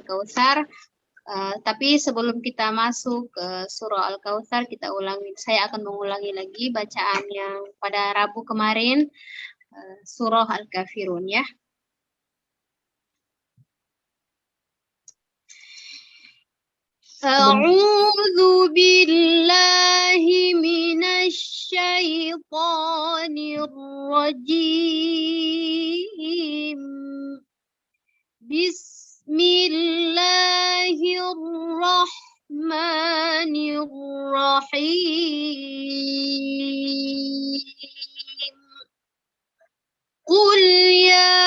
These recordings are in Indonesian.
Al-Kautsar. Tapi sebelum kita masuk ke surah Al-Kautsar, kita ulangi. Saya akan mengulangi lagi bacaan yang pada Rabu kemarin, surah Al-Kafirun ya. A'udzu billahi minasy syaithanir rajim. Bismillahirrahmanirrahim. Qul ya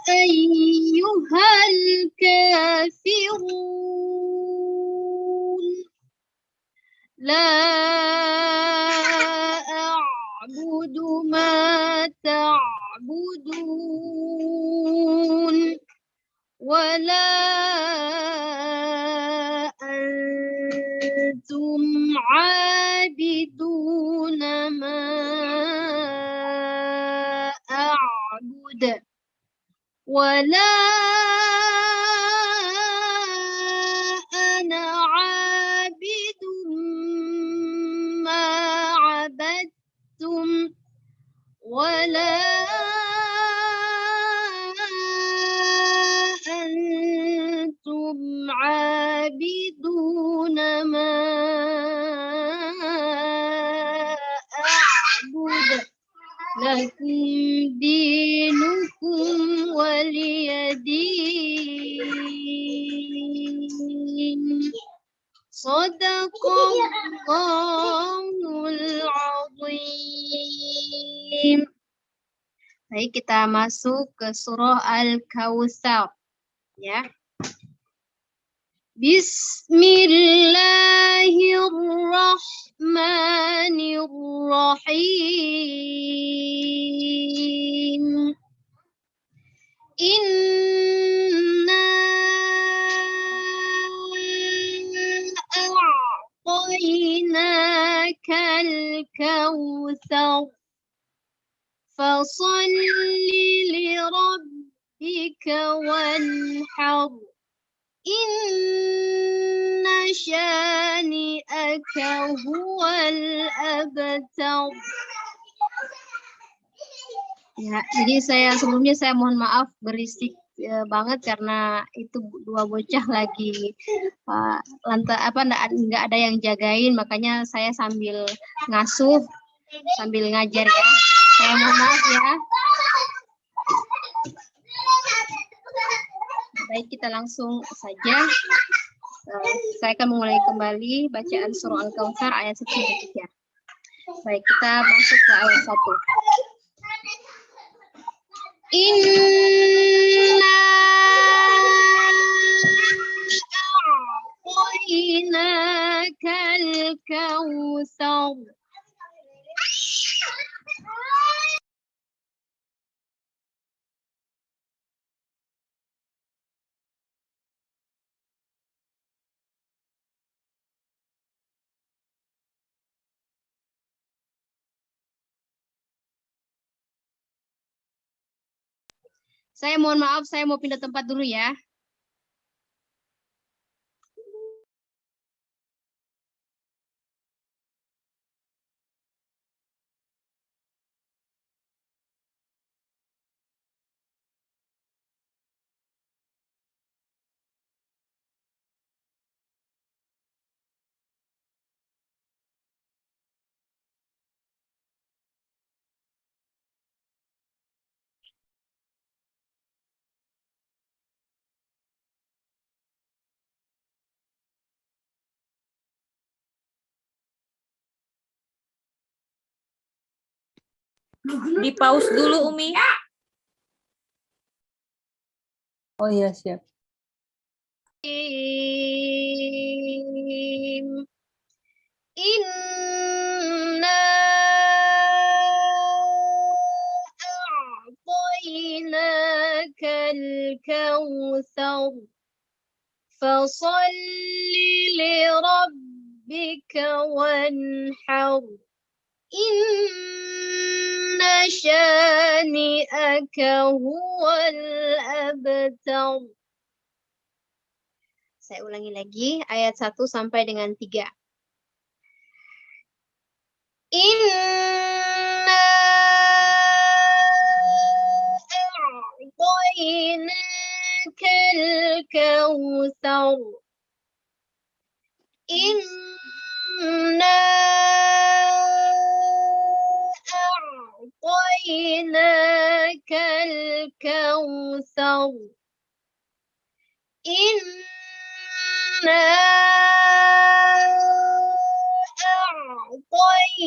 ayyuhal kafirun la a'budu ma ta'budun wala antum 'abiduna ma a'bud wala ana 'abidun ma 'abadtum wala antum 'abiduna ma a'bud lakum dinukum waliyadin. Shadaqallahul azim. Baik, kita masuk ke surah Al-Kautsar ya. Bismillahirrahmanirrahim. Inna a'tainakal kautsar fasalli lirabbika wanhar inna syani'aka huwal abtar. Ya, jadi sebelumnya saya mohon maaf berisik banget karena itu dua bocah lagi nggak ada yang jagain, makanya saya sambil ngasuh sambil ngajar ya. Saya mohon maaf ya. Baik, kita langsung saja. Saya akan memulai kembali bacaan surah Al-Kautsar ayat 1 sampai 3. Baik, kita masuk ke ayat 1. Inna a'tainakal kautsar. Saya mohon maaf, saya mau pindah tempat dulu ya. Di pause dulu, Umi. Oh iya, siap. Inna a'tainakal kautsar fasalli lirabbika wanhar inna syani'aka huwal abtar. Saya ulangi lagi ayat 1 sampai dengan 3. Inna a'tainakal kautsar. Inna a'tainakal kautsar. Inna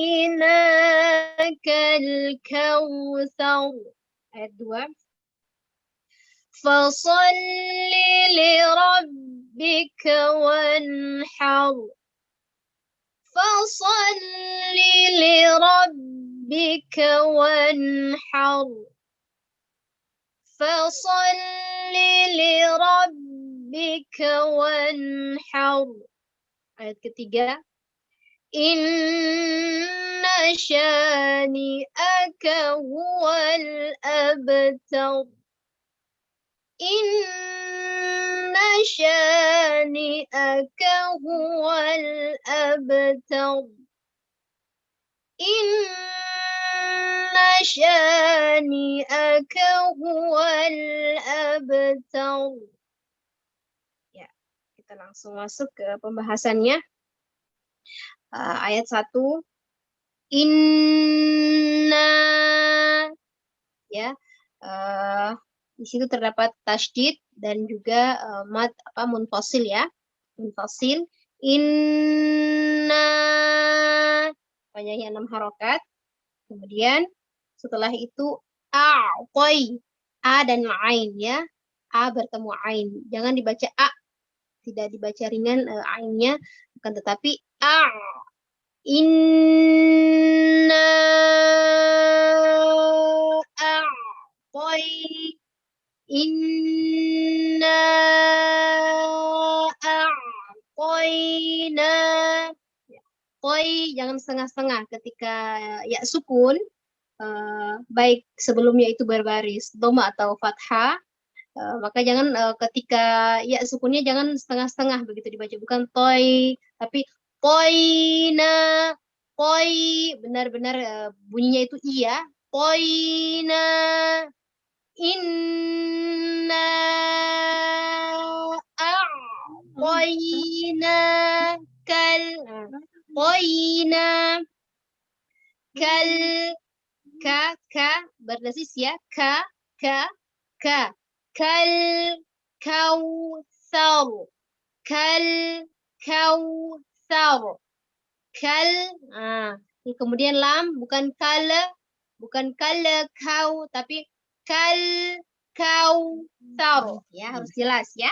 a'tainakal kautsar. Ayat 2. Fasalli lirabbika wanhar. Fasalli lirabbika wanhar. Fasalli lirabbika wanhar. Ayat ketiga. Inna syani'aka huwal abtar. Inna syani'aka huwal abtar. Inna syani'aka huwal abtar. Ya, kita langsung masuk ke pembahasannya. Ayat 1. Inna, ya, di situ terdapat tasydid dan juga mad munfasil, ya, munfasil. Inna, panjangnya 6 harokat. Kemudian setelah itu a'toi, a dan ain, ya, a bertemu ain, jangan dibaca a, tidak dibaca ringan ainnya, akan tetapi a. Inna a'toi, inna a'toina. Koi jangan setengah-setengah ketika ya sukun, baik sebelumnya itu berbaris dhamma atau fathah, maka jangan ketika ya sukunnya jangan setengah-setengah begitu dibaca, bukan toy tapi toina. Koi benar-benar bunyinya itu iya. Toina. Inna a'toina kal. Toina kal. Ka berbasis, ya, ka kal kautsar. Kal kautsar. Kal. Kemudian lam, bukan kala kau, tapi kal kautsar, ya, harus jelas, ya.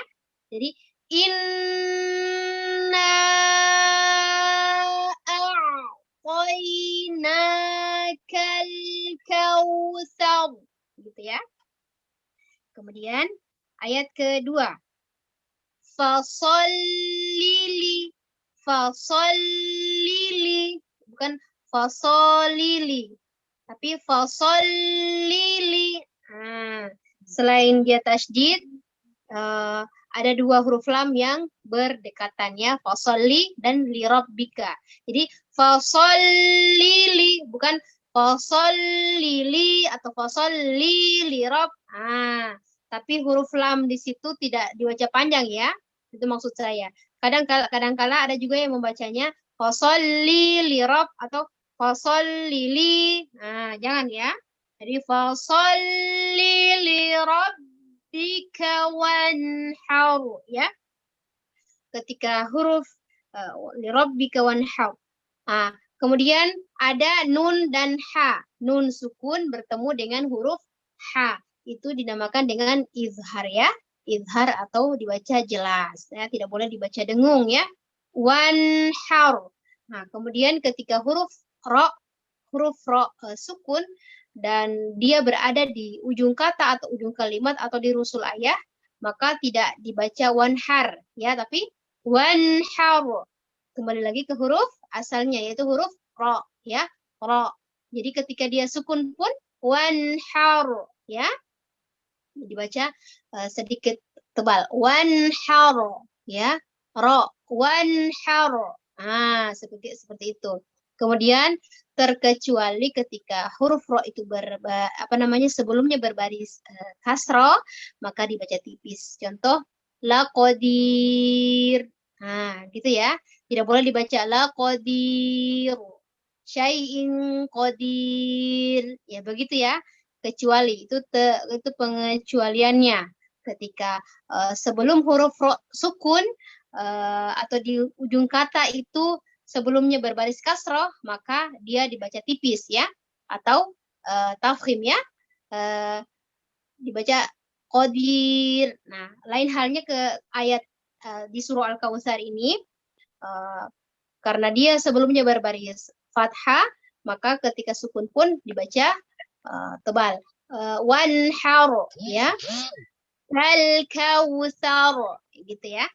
Jadi inna a'tainakal kautsar, gitu, ya. Kemudian ayat kedua. Fasallili. Fasallili. Bukan fasolili, tapi fasallili. Selain dia tasydid, ada dua huruf lam yang berdekatan, ya, fasolli dan lirabbika. Jadi fasallili, bukan fasolili atau fasolli lirabb. Tapi huruf lam di situ tidak dibaca panjang, ya. Itu maksud saya. Kadang-kala ada juga yang membacanya fasolli lirabb atau fasollili. Jangan, ya. Jadi fasolli lirabbika wanhar, ya. Ketika huruf lirabbika wanhar. Kemudian ada nun dan ha. Nun sukun bertemu dengan huruf ha. Itu dinamakan dengan izhar, ya. Izhar atau dibaca jelas, ya, tidak boleh dibaca dengung, ya. Wanhar. Kemudian ketika huruf ro sukun dan dia berada di ujung kata atau ujung kalimat atau di rusul ayah, maka tidak dibaca wanhar, ya, tapi wanhar. Kembali lagi ke huruf asalnya, yaitu huruf ro, ya, ro. Jadi ketika dia sukun pun wanhar, ya. Dibaca sedikit tebal. Wanhar, ya. Ro, wanhar. Ah, seperti itu. Kemudian terkecuali ketika huruf ro itu sebelumnya berbaris kasro, maka dibaca tipis. Contoh laqadir. Nah, gitu ya. Tidak boleh dibaca laqadir. Syai'in qadir. Ya, begitu ya. Kecuali itu pengecualiannya ketika sebelum huruf ro sukun atau di ujung kata itu sebelumnya berbaris kasroh, maka dia dibaca tipis ya, atau tafkhim ya, dibaca qadir. Nah, lain halnya ke ayat di surah Al-Kautsar ini, karena dia sebelumnya berbaris fathah, maka ketika sukun pun dibaca tebal. Wanhar, ya. Al-Kautsar, gitu ya.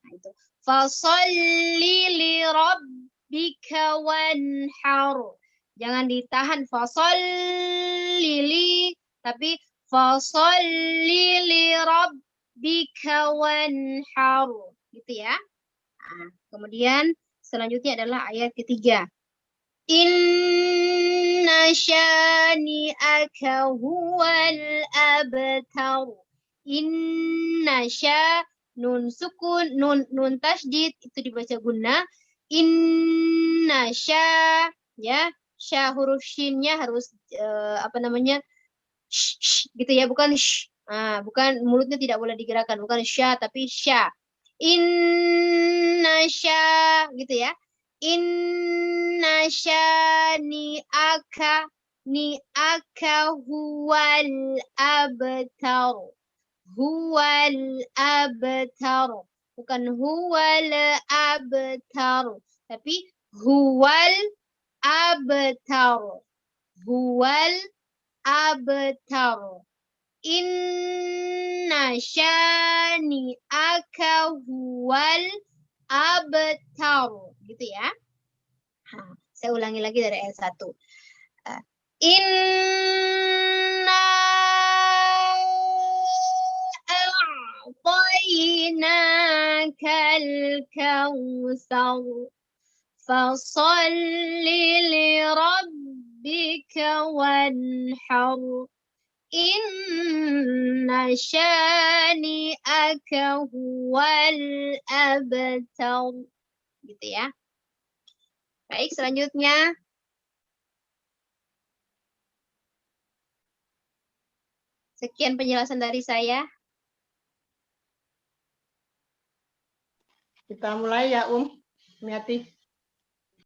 Nah, itu. Fasalli li rabbika wanhar. Jangan ditahan fasalli li, tapi fasalli li rabbika wanhar. Gitu ya. Nah, kemudian selanjutnya adalah ayat ketiga. Inna syani'aka huwal abtar. Inna sya, nun sukun, nun tasydid itu dibaca gunna. Inna sya, ya, sya huruf shinnya harus gitu ya, bukan sh. Nah, bukan, mulutnya tidak boleh digerakkan, bukan sya tapi sya. Inna sya, gitu ya. Inna syani'aka huwal abtar. Huwal abtar. Bukan huwal abtar, tapi huwal abtar. Huwal abtar. Inna syani'aka huwal abtar. Gitu ya. Saya ulangi lagi dari ayat 1. Inna a'tainakal kautsar fasalli li rabbika wanhar. Inna syani'aka huwal abtar. Gitu ya. Baik, selanjutnya. Sekian penjelasan dari saya. Kita mulai ya, Miati.